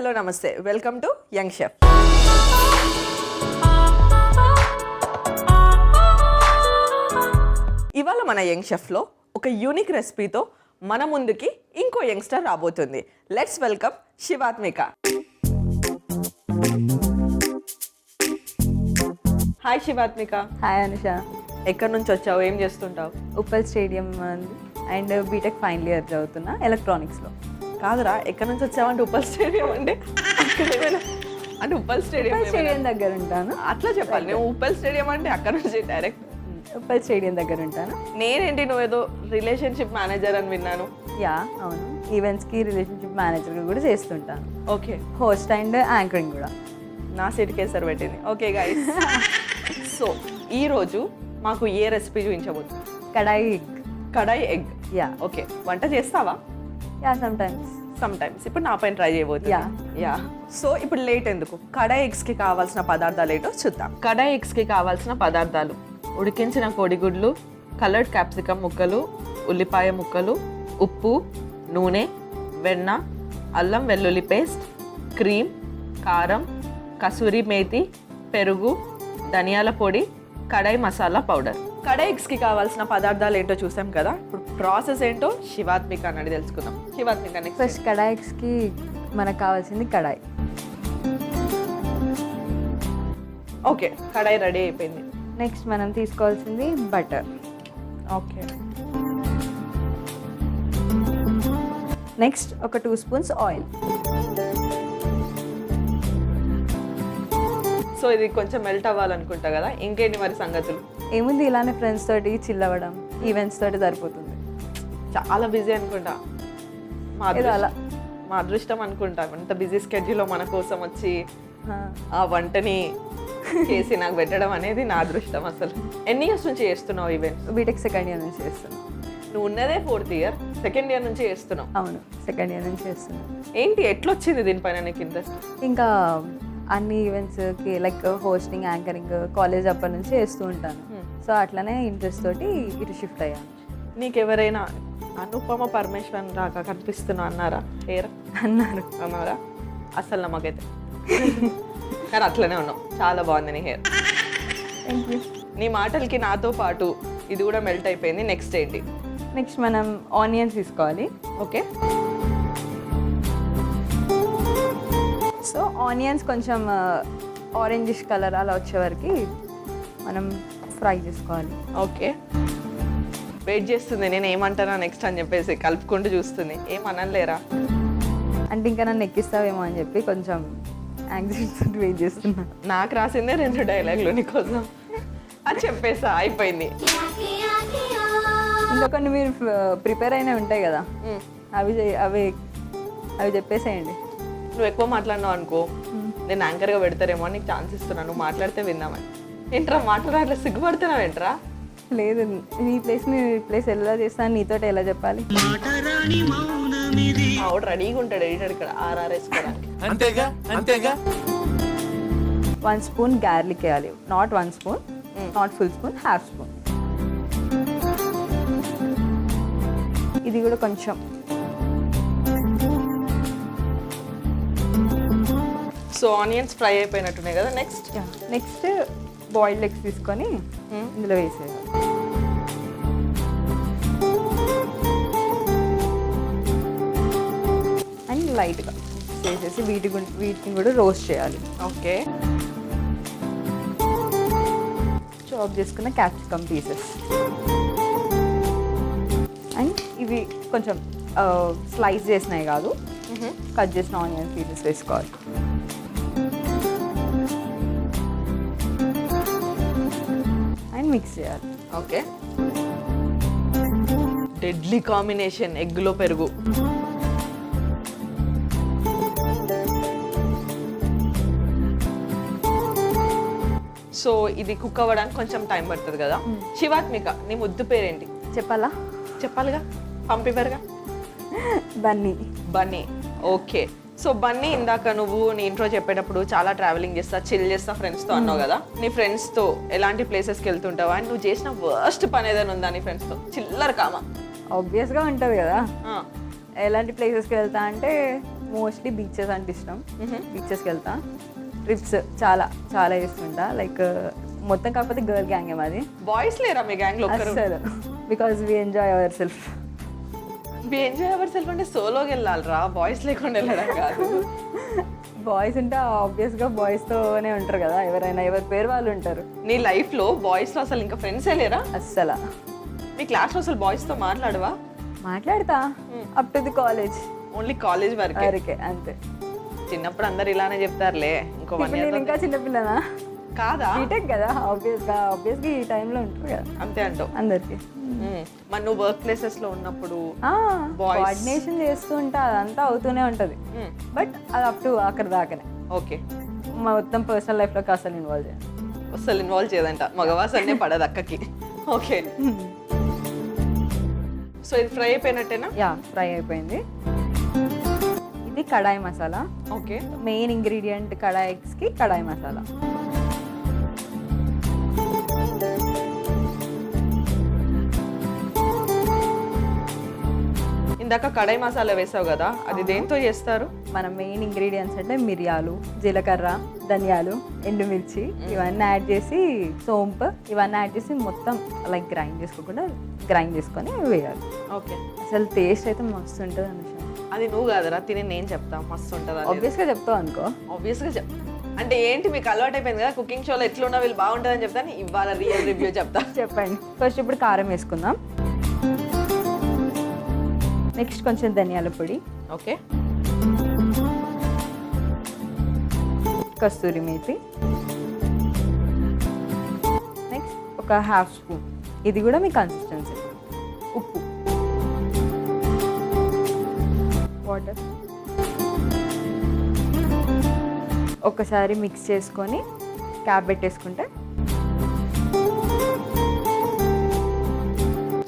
Hello నమస్తే, welcome to young chef. ఇవాళ మన యంగ్ షెఫ్లో ఒక యూనిక్ రెసిపీతో మన ముందుకి ఇంకో యంగ్స్టర్ రాబోతుంది. Let's welcome Shivatmika. Hi Shivatmika. Hi Anusha. ఎక్కడి నుంచి వచ్చావు, ఏం చేస్తుంటావు? Uppal stadium and BTech final year చదువుతున్నా ఎలక్ట్రానిక్స్లో. కాదురా, ఎక్కడి నుంచి వచ్చావంటే ఉప్పల్ స్టేడియం అంటే అంటే ఉప్పల్ స్టేడియం దగ్గర ఉంటాను. అట్లా చెప్పాలి. నేను ఉప్పల్ స్టేడియం అంటే అక్కడ నుంచి డైరెక్ట్ ఉప్పల్ స్టేడియం దగ్గర ఉంటాను. నేనేంటి, నువ్వేదో రిలేషన్షిప్ మేనేజర్ అని విన్నాను. యా అవును, ఈవెంట్స్కి రిలేషన్షిప్ మేనేజర్గా కూడా చేస్తుంటాను. ఓకే, హోస్ట్ అండ్ యాంకరింగ్ కూడా. నా సీట్ కేసర్ పెట్టింది. ఓకే గైస్, సో ఈరోజు మాకు ఏ రెసిపీ చూపించబోతుంది? కడాయి ఎగ్. కడాయి ఎగ్. యా. ఓకే, వంట చేస్తావా? Yeah, some times. ఇప్పుడు నా పైన ట్రై చేయబోతున్నా. యా. సో ఇప్పుడు లేట్ ఎందుకు, కడాయి ఎగ్స్కి కావాల్సిన పదార్థాలు ఏంటో చూద్దాం. కడాయి ఎగ్స్కి కావాల్సిన పదార్థాలు: ఉడికించిన కోడిగుడ్లు, కలర్డ్ క్యాప్సికమ్ ముక్కలు, ఉల్లిపాయ ముక్కలు, ఉప్పు, నూనె, వెన్న, అల్లం వెల్లుల్లి పేస్ట్, క్రీమ్, కారం, కసూరి మేతి, పెరుగు, ధనియాల పొడి, కడాయి మసాలా పౌడర్. కడాయి ఎగ్స్కి కావాల్సిన పదార్థాలు ఏంటో చూసాం కదా. ఇప్పుడు ప్రాసెస్ ఏంటో శివాత్మిక అని తెలుసుకుందాం. శివాత్మిక, ఫస్ట్ కడాయి ఎగ్స్కి మనకు కావాల్సింది కడాయి. ఓకే, కడాయి రెడీ అయిపోయింది. నెక్స్ట్ మనం తీసుకోవాల్సింది బటర్. ఓకే. నెక్స్ట్ ఒక 2 స్పూన్స్ ఆయిల్. సో ఇది కొంచెం మెల్ట్ అవ్వాలనుకుంటా కదా. ఇంకేంటి మరి సంగతులు? ఏముంది, ఇలానే ఫ్రెండ్స్ తోటి చిల్ అవ్వడం, ఈవెంట్స్ తోటి సరిపోతుంది. చాలా బిజీ అనుకుంటా. మా అదృష్టం అనుకుంటా, అంత బిజీ స్కెడ్యూల్లో మన కోసం వచ్చి ఆ వంటని చేసి నాకు పెట్టడం అనేది నా అదృష్టం. అసలు ఎన్ని ఇయర్స్ నుంచి చేస్తున్నావు ఈవెంట్స్? బీటెక్ సెకండ్ ఇయర్ నుంచి చేస్తున్నాను. నువ్వు ఉన్నదే 4th ఇయర్, సెకండ్ ఇయర్ నుంచి చేస్తున్నావు? అవును, సెకండ్ ఇయర్ నుంచి చేస్తున్నాను. ఏంటి, ఎట్లొచ్చింది దీనిపైన నీకు ఇంట్రెస్ట్? ఇంకా అన్ని ఈవెంట్స్కి లైక్ హోస్టింగ్, యాంకరింగ్ కాలేజ్ అప్పటి నుంచి చేస్తూ ఉంటాను. సో అట్లనే ఇంట్రెస్ట్ తోటి ఇటు షిఫ్ట్ అయ్యాను. నీకు ఎవరైనా అనుపమ పరమేశ్వరన్ రాక కనిపిస్తున్నా అన్నారా? అన్నారా? అసలు నమ్మకైతే కానీ అట్లనే ఉన్నావు. చాలా బాగుంది నీ హెయిర్. Thank you. నీ మాటలకి నాతో పాటు ఇది కూడా మెల్ట్ అయిపోయింది. నెక్స్ట్ ఏంటి? నెక్స్ట్ మనం ఆనియన్స్ తీసుకోవాలి. ఓకే. సో ఆనియన్స్ కొంచెం ఆరెంజిష్ కలర్ అలా వచ్చే వరకు మనం ఫ్రై చేసుకోవాలి. ఓకే, వెయిట్ చేస్తుంది నేను ఏమంటానా నెక్స్ట్ అని చెప్పేసి కలుపుకుంటూ చూస్తుంది. ఏమనలేరా అంటే ఇంకా నన్ను ఎక్కిస్తావేమో అని చెప్పి కొంచెం యాంగ్జైటీ వెయిట్ చేస్తున్నా. నాకు రాసిందే 2 డైలాగులు నీకోసం అని చెప్పేసా, అయిపోయింది. ఇంకా కొన్ని మీరు ప్రిపేర్ అయినవి ఉంటాయి కదా, అవి అవి అవి చెప్పేసేయండి. నువ్వు ఎక్కువ మాట్లాడినావు అనుకో, నేను యాంకర్గా పెడతారేమో అని నీకు ఛాన్స్ ఇస్తున్నాను. నువ్వు మాట్లాడితే విందామని. ఏంట్రా మాట్లాడాలి, సిగ్గుపడుతున్నావు ఏంట్రా? లేదు, నీ ప్లేస్ ఎలా చేస్తాను, నీతో ఎలా చెప్పాలి? ఆవిడ రెడీగా ఉంటాడు ఎడిటర్ ఇక్కడ ఆర్ఆర్ వేసుకోవడానికి. అంతేగా 1 స్పూన్ గార్లిక్ వేయాలి. Not 1 spoon, not full spoon, half spoon. ఇది కూడా కొంచెం. సో ఆనియన్స్ ఫ్రై అయిపోయినట్టున్నాయి కదా. నెక్స్ట్ బాయిల్డ్ ఎగ్స్ తీసుకొని ఇందులో వేసేయాలి. అండ్ లైట్గా వేసేసి వీటిని కూడా రోస్ట్ చేయాలి. ఓకే. చాప్ చేసుకున్న క్యాప్సికమ్ పీసెస్. అండ్ ఇవి కొంచెం స్లైస్ చేసినవి కాదు, కట్ చేసిన ఆనియన్ పీసెస్ వేసుకోవాలి. అండ్ మిక్స్ చేయాలి. ఓకే. డెడ్లీ కాంబినేషన్ ఎగ్లో పెరుగు. సో ఇది కుక్ అవ్వడానికి కొంచెం టైం పడుతుంది కదా. శివాత్మిక, నీ ముద్దు పేరేంటి? చెప్పాలిగా, పంపివరుగా. బన్నీ. ఓకే. సో బన్నీ, ఇందాక నువ్వు నీ ఇంట్రో చెప్పేటప్పుడు చాలా ట్రావెలింగ్ చేస్తా, చిల్ చేస్తా ఫ్రెండ్స్తో అన్నావు కదా. నీ ఫ్రెండ్స్తో ఎలాంటి ప్లేసెస్కి వెళ్తుంటావా? అండ్ నువ్వు చేసిన వర్స్ట్ పని ఏదైనా ఉందా నీ ఫ్రెండ్స్తో? చిల్లర కామా ఆబ్వియస్గా ఉంటుంది కదా. ఎలాంటి ప్లేసెస్కి వెళ్తా అంటే మోస్ట్లీ బీచెస్ అంటే ఇష్టం. బీచెస్కి వెళ్తా. ట్రిప్స్ చాలా చాలా చేస్తుంటా. లైక్ మొత్తం కాకపోతే గర్ల్ గ్యాంగే మాది. బాయ్స్ లేరా మీ గ్యాంగ్ లో? అసలు because we enjoy our self. మీ ఎంజాయ్ అవర్ సెల్ఫ్ అంటే సోలోకి వెళ్ళాలిరా, బాయ్స్ లేకుండా వెళ్ళడం కాదు. బాయ్స్ ఉంటే ఆబ్వియస్గా బాయ్స్తోనే ఉంటారు కదా, ఎవరైనా ఎవరి పేరు వాళ్ళు ఉంటారు. నీ లైఫ్లో బాయ్స్లో అసలు ఇంకా ఫ్రెండ్సే లేరా? అస్సలు. మీ క్లాస్లో అసలు బాయ్స్తో మాట్లాడవా? మాట్లాడతా up to the college. Only college వరకే అంతే. చిన్నప్పుడు అందరు ఇలానే చెప్తారులే. ఇంకో నేను ఇంకా చిన్నపిల్లనా? కాదా? బీటెక్ కదా, ఆబ్వియస్గా ఈ టైంలో ఉంటారు కదా. అంతే అంటావు అందరికి. మరి నువ్వు వర్క్ ప్లేసెస్ లో ఉన్నప్పుడు కోఆర్డినేషన్ చేస్తూ ఉంటా, అదంతా అవుతూనే ఉంటది. బట్ అది అప్ టు అక్కడ దాకానే. ఓకే. మొత్తం పర్సనల్ లైఫ్ లోకి అసలు ఇన్వాల్వ్ చేయాలి. అసలు ఇన్వాల్వ్ చేయదంట, మగవాసనే పడదు అక్కకి. ఓకే. సో ఇది ఫ్రై అయిపోయినట్టేనా? యా, ఫ్రై అయిపోయింది. ఇది కడాయి మసాలా. ఓకే. మెయిన్ ఇంగ్రీడియంట్ కడాయి ఎగ్స్కి కడాయి మసాలా. ఇందాక కడాయి మసాలా వేసావు కదా, అది దేంతో చేస్తారు? మన మెయిన్ ఇంగ్రీడియంట్స్ అంటే మిరియాలు, జీలకర్ర, ధనియాలు, ఎండుమిర్చి ఇవన్నీ యాడ్ చేసి, సోంపు ఇవన్నీ యాడ్ చేసి మొత్తం లైక్ గ్రైండ్ చేసుకొని వేయాలి. ఓకే. అసలు టేస్ట్ అయితే మస్తు ఉంటుంది అనుష. అది నువ్వు కాదరా తిని నేను చెప్తా మస్తు ఉంటుంది. ఆబ్వియస్గా చెప్తావు అనుకో. ఆబ్వియస్గా అంటే ఏంటి మీకు అలవాటు అయిపోయింది కదా కుకింగ్ షోలో, ఎట్లున్నా వీళ్ళు బాగుంటుందని చెప్తాను, ఇవాళ రియల్ రివ్యూ చెప్తా. చెప్పండి. ఫస్ట్ ఇప్పుడు కారం వేసుకుందాం. నెక్స్ట్ కొంచెం ధనియాల పొడి. ఓకే. కస్తూరి మేతి. నెక్స్ట్ ఒక హాఫ్ స్పూన్, ఇది కూడా మీ కన్సిస్టెన్సీ, ఉప్పు, వాటర్. ఒకసారి మిక్స్ చేసుకొని క్యాప్ పెట్టేసుకుంటే.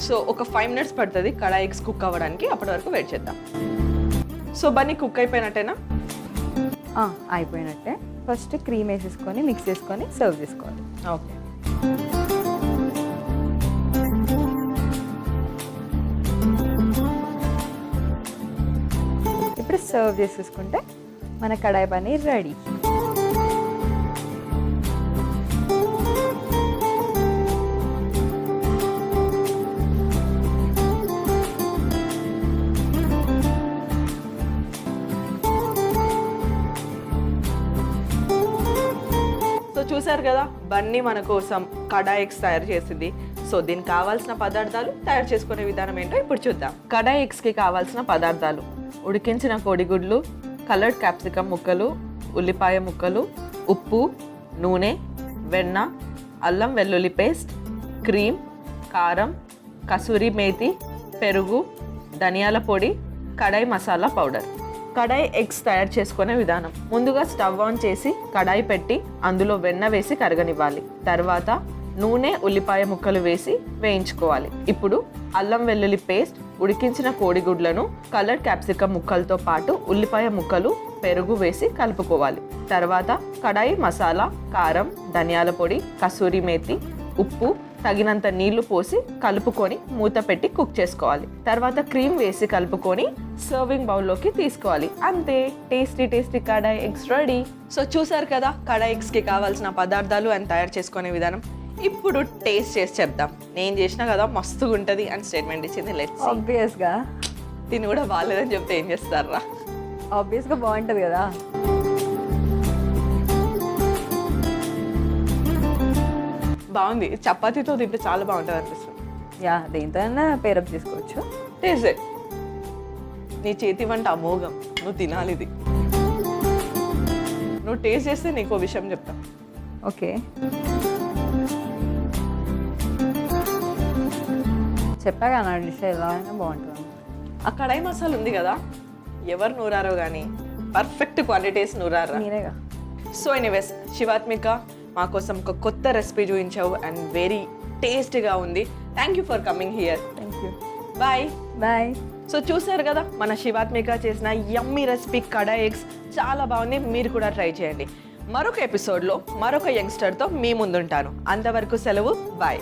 సో ఒక 5 minutes పడుతుంది కడాయి ఎగ్స్ కుక్ అవ్వడానికి, అప్పటి వరకు వెయిట్ చేద్దాం. సో బన్నీ కుక్ అయిపోయినట్టేనా? అయిపోయినట్టే. ఫస్ట్ క్రీమ్ వేసేసుకొని మిక్స్ చేసుకొని సర్వ్ చేసుకోవాలి. ఓకే. ఇప్పుడు సర్వ్ చేసేసుకుంటే మన కడాయి పన్నీర్ రెడీ. చూసారు కదా, బన్నీ మన కోసం కడాయి ఎగ్స్ తయారు చేసింది. సో దీనికి కావాల్సిన పదార్థాలు, తయారు చేసుకునే విధానం ఏంటో ఇప్పుడు చూద్దాం. కడాయి ఎగ్స్కి కావాల్సిన పదార్థాలు: ఉడికించిన కోడిగుడ్లు, కలర్డ్ క్యాప్సికమ్ ముక్కలు, ఉల్లిపాయ ముక్కలు, ఉప్పు, నూనె, వెన్న, అల్లం వెల్లుల్లి పేస్ట్, క్రీమ్, కారం, కసూరి మేతి, పెరుగు, ధనియాల పొడి, కడాయి మసాలా పౌడర్. కడాయి ఎగ్స్ తయారు చేసుకునే విధానం: ముందుగా స్టవ్ ఆన్ చేసి కడాయి పెట్టి అందులో వెన్న వేసి కరగనివ్వాలి. తర్వాత నూనె, ఉల్లిపాయ ముక్కలు వేసి వేయించుకోవాలి. ఇప్పుడు అల్లం వెల్లుల్లి పేస్ట్, ఉడికించిన కోడిగుడ్లను, కలర్డ్ క్యాప్సికమ్ ముక్కలతో పాటు ఉల్లిపాయ ముక్కలు, పెరుగు వేసి కలుపుకోవాలి. తర్వాత కడాయి మసాలా, కారం, ధనియాల పొడి, కసూరి మేతి, ఉప్పు, తగినంత నీళ్లు పోసి కలుపుకొని మూత పెట్టి కుక్ చేసుకోవాలి. తర్వాత క్రీమ్ వేసి కలుపుకొని సర్వింగ్ బౌల్లోకి తీసుకోవాలి. అంతే, టేస్టీ కడాయి ఎగ్స్ రెడీ. సో చూసారు కదా కడాయి ఎగ్స్కి కావాల్సిన పదార్థాలు అండ్ తయారు చేసుకునే విధానం. ఇప్పుడు టేస్ట్ చేసి చెప్దాం. నేను చేసినా కదా మస్తుగా ఉంటుంది అని స్టేట్మెంట్ ఇచ్చింది. లెట్స్. ఆబ్వియస్గా తిని కూడా బాగాలేదని చెప్తే ఏం చేస్తారా? ఆబ్వియస్గా బాగుంటుంది కదా. బాగుంది. చపాతీతో తింటే చాలా బాగుంటుంది అనిపిస్తుంది. యా, దేంతో పేరప్ చేసుకోవచ్చు. టేస్ట్ నీ చేతి వంట అమోఘం. నువ్వు తినాలి ఇది. నువ్వు టేస్ట్ చేస్తే నీకు విషయం చెప్తా. ఓకే, చెప్పాగా నా డిష్ ఎలా అయినా బాగుంటుంది. ఆ కడాయి మసాలా ఉంది కదా, ఎవరు నూరారో కానీ పర్ఫెక్ట్ క్వాంటిటీస్ నూరారా. మీరేగా. సో ఎనీవేస్, శివాత్మిక మా కోసం ఒక కొత్త రెసిపీ చూపించావు అండ్ వెరీ టేస్టీగా ఉంది. Thank you for coming here. Thank you. Bye bye. So చూసారు కదా మన శివాత్మిక చేసిన యమ్మీ రెసిపీ కడాయి ఎగ్స్ చాలా బాగుంది. మీరు కూడా ట్రై చేయండి. మరొక ఎపిసోడ్లో మరొక యంగ్స్టర్తో మీ ముందుంటాను. అంతవరకు సెలవు. బాయ్.